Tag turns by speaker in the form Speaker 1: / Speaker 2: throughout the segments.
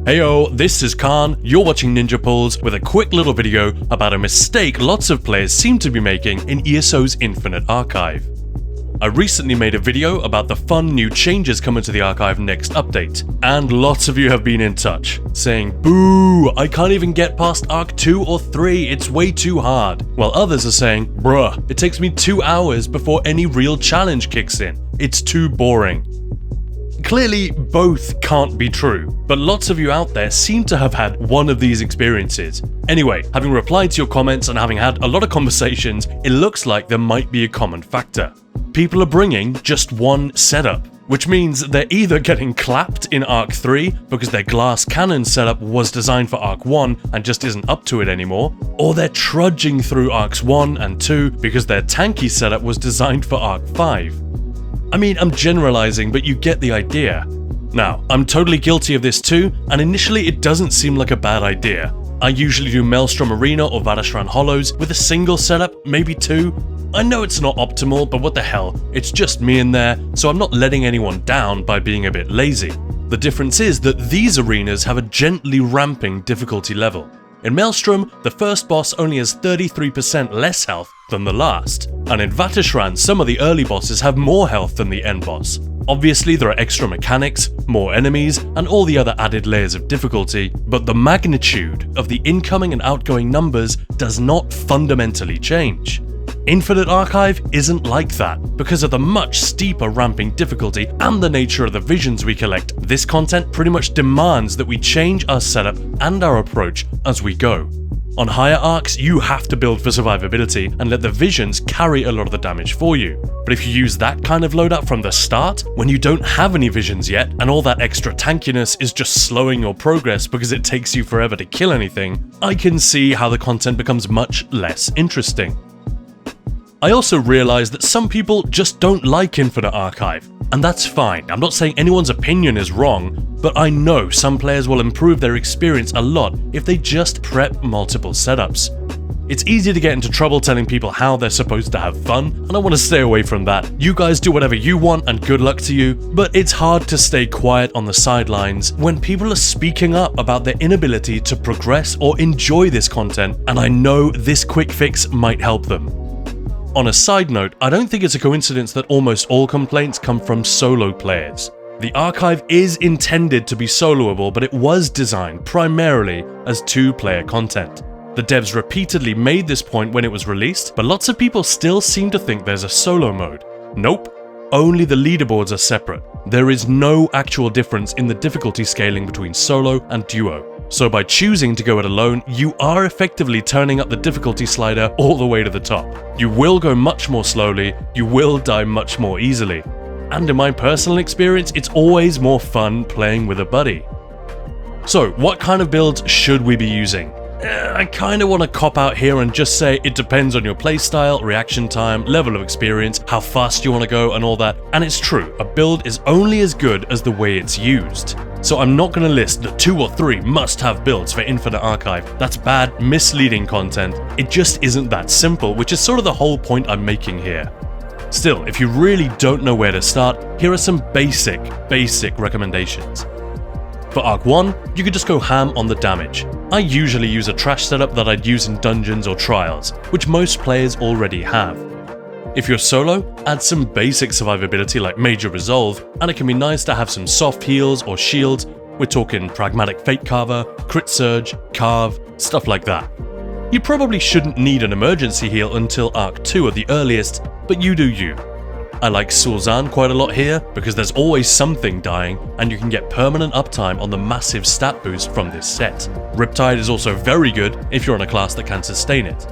Speaker 1: Heyo, this is Khan, you're watching Ninja Pulls with a quick little video about a mistake lots of players seem to be making in ESO's Infinite Archive. I recently made a video about the fun new changes coming to the archive next update, and lots of you have been in touch, saying, "Boo, I can't even get past Arc 2 or 3, it's way too hard," while others are saying, "Bruh, it takes me 2 hours before any real challenge kicks in, it's too boring." Clearly, both can't be true, but lots of you out there seem to have had one of these experiences. Anyway, having replied to your comments and having had a lot of conversations, it looks like there might be a common factor. People are bringing just one setup, which means they're either getting clapped in Arc 3 because their glass cannon setup was designed for Arc 1 and just isn't up to it anymore, or they're trudging through Arcs 1 and 2 because their tanky setup was designed for Arc 5. I mean, I'm generalizing, but you get the idea. Now, I'm totally guilty of this too, and initially it doesn't seem like a bad idea. I usually do Maelstrom Arena or Vadashran Hollows with a single setup, maybe two. I know it's not optimal, but what the hell, it's just me in there, so I'm not letting anyone down by being a bit lazy. The difference is that these arenas have a gently ramping difficulty level. In Maelstrom, the first boss only has 33% less health than the last, and in Vatashran, some of the early bosses have more health than the end boss. Obviously, there are extra mechanics, more enemies, and all the other added layers of difficulty, but the magnitude of the incoming and outgoing numbers does not fundamentally change. Infinite Archive isn't like that. Because of the much steeper ramping difficulty and the nature of the visions we collect, this content pretty much demands that we change our setup and our approach as we go. On higher arcs, you have to build for survivability and let the visions carry a lot of the damage for you. But if you use that kind of loadout from the start, when you don't have any visions yet, and all that extra tankiness is just slowing your progress because it takes you forever to kill anything, I can see how the content becomes much less interesting. I also realize that some people just don't like Infinite Archive, and that's fine. I'm not saying anyone's opinion is wrong, but I know some players will improve their experience a lot if they just prep multiple setups. It's easy to get into trouble telling people how they're supposed to have fun, and I want to stay away from that. You guys do whatever you want and good luck to you, but it's hard to stay quiet on the sidelines when people are speaking up about their inability to progress or enjoy this content, and I know this quick fix might help them. On a side note, I don't think it's a coincidence that almost all complaints come from solo players. The archive is intended to be soloable, but it was designed primarily as two-player content. The devs repeatedly made this point when it was released, but lots of people still seem to think there's a solo mode. Nope, only the leaderboards are separate. There is no actual difference in the difficulty scaling between solo and duo. So by choosing to go it alone, you are effectively turning up the difficulty slider all the way to the top. You will go much more slowly, you will die much more easily. And in my personal experience, it's always more fun playing with a buddy. So what kind of builds should we be using? I kinda wanna cop out here and just say it depends on your playstyle, reaction time, level of experience, how fast you wanna go and all that. And it's true, a build is only as good as the way it's used. So I'm not gonna list the 2 or 3 must-have builds for Infinite Archive. That's bad, misleading content. It just isn't that simple, which is sort of the whole point I'm making here. Still, if you really don't know where to start, here are some basic recommendations. For Arc 1, you could just go ham on the damage. I usually use a trash setup that I'd use in dungeons or trials, which most players already have. If you're solo, add some basic survivability like Major Resolve, and it can be nice to have some soft heals or shields. We're talking Pragmatic Fate Carver, Crit Surge, Carve, stuff like that. You probably shouldn't need an emergency heal until Arc 2 at the earliest, but you do you. I like Sul'Zan quite a lot here because there's always something dying and you can get permanent uptime on the massive stat boost from this set. Riptide is also very good if you're on a class that can sustain it.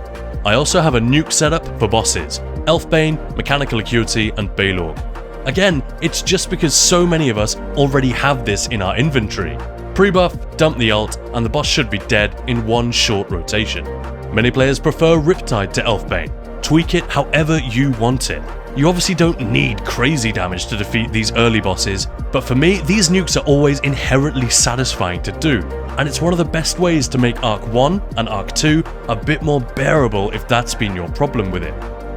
Speaker 1: I also have a nuke setup for bosses, Elfbane, Mechanical Acuity, and Balor. Again, it's just because so many of us already have this in our inventory. Pre-buff, dump the ult, and the boss should be dead in one short rotation. Many players prefer Riptide to Elfbane. Tweak it however you want it. You obviously don't need crazy damage to defeat these early bosses, but for me, these nukes are always inherently satisfying to do, and it's one of the best ways to make Arc 1 and Arc 2 a bit more bearable if that's been your problem with it.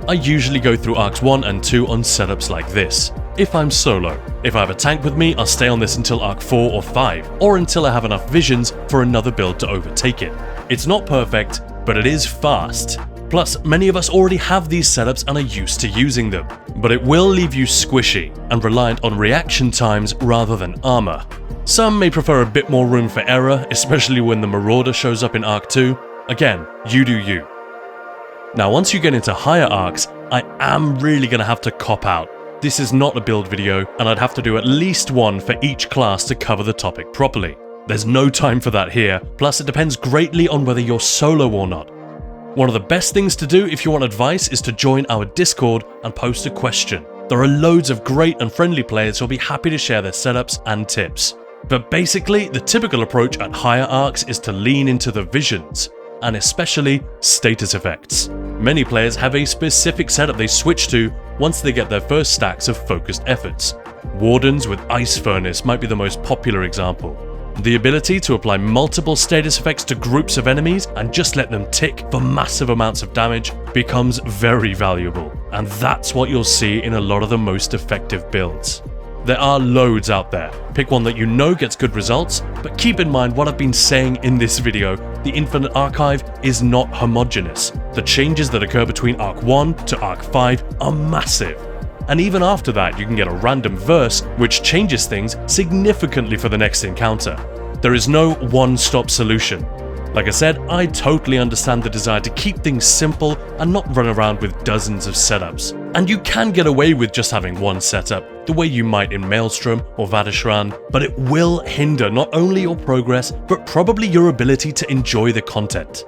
Speaker 1: I usually go through Arcs 1 and 2 on setups like this. if I'm solo. If I have a tank with me, I'll stay on this until Arc 4 or 5, or until I have enough visions for another build to overtake it. It's not perfect, but it is fast. Plus, many of us already have these setups and are used to using them. But it will leave you squishy and reliant on reaction times rather than armor. Some may prefer a bit more room for error, especially when the Marauder shows up in Arc 2. Again, you do you. Now once you get into higher arcs, I am really going to have to cop out. This is not a build video, and I'd have to do at least one for each class to cover the topic properly. There's no time for that here, plus it depends greatly on whether you're solo or not. One of the best things to do if you want advice is to join our Discord and post a question. There are loads of great and friendly players who'll be happy to share their setups and tips. But basically, the typical approach at higher arcs is to lean into the visions, and especially status effects. Many players have a specific setup they switch to once they get their first stacks of focused efforts. Wardens with Ice Furnace might be the most popular example. The ability to apply multiple status effects to groups of enemies and just let them tick for massive amounts of damage becomes very valuable, and that's what you'll see in a lot of the most effective builds. There are loads out there. Pick one that you know gets good results, but keep in mind what I've been saying in this video, the Infinite Archive is not homogeneous. The changes that occur between Arc 1 to Arc 5 are massive. And even after that, you can get a random verse which changes things significantly for the next encounter. There is no one-stop solution. Like I said, I totally understand the desire to keep things simple and not run around with dozens of setups. And you can get away with just having one setup, the way you might in Maelstrom or Vadishran, but it will hinder not only your progress, but probably your ability to enjoy the content.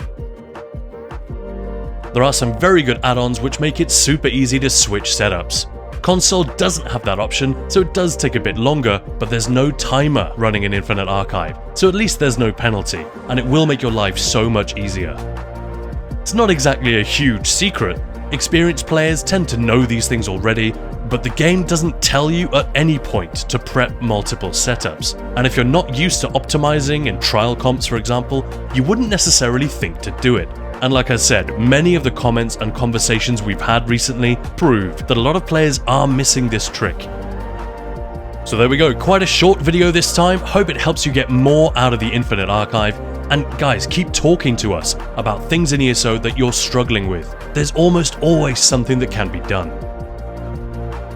Speaker 1: There are some very good add-ons which make it super easy to switch setups. Console doesn't have that option, so it does take a bit longer, but there's no timer running in Infinite Archive, so at least there's no penalty, and it will make your life so much easier. It's not exactly a huge secret. Experienced players tend to know these things already, but the game doesn't tell you at any point to prep multiple setups. And if you're not used to optimizing in trial comps, for example, you wouldn't necessarily think to do it. And like I said, many of the comments and conversations we've had recently prove that a lot of players are missing this trick. So there we go, quite a short video this time. Hope it helps you get more out of the Infinite Archive. And guys, keep talking to us about things in ESO that you're struggling with. There's almost always something that can be done.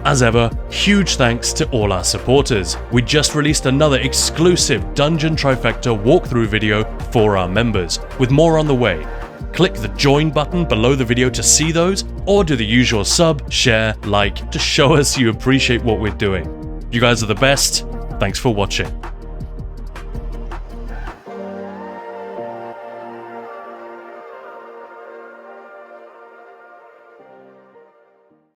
Speaker 1: As ever, huge thanks to all our supporters. We just released another exclusive Dungeon Trifecta walkthrough video for our members, with more on the way. Click the join button below the video to see those, or do the usual sub, share, like to show us you appreciate what we're doing. You guys are the best. Thanks for watching.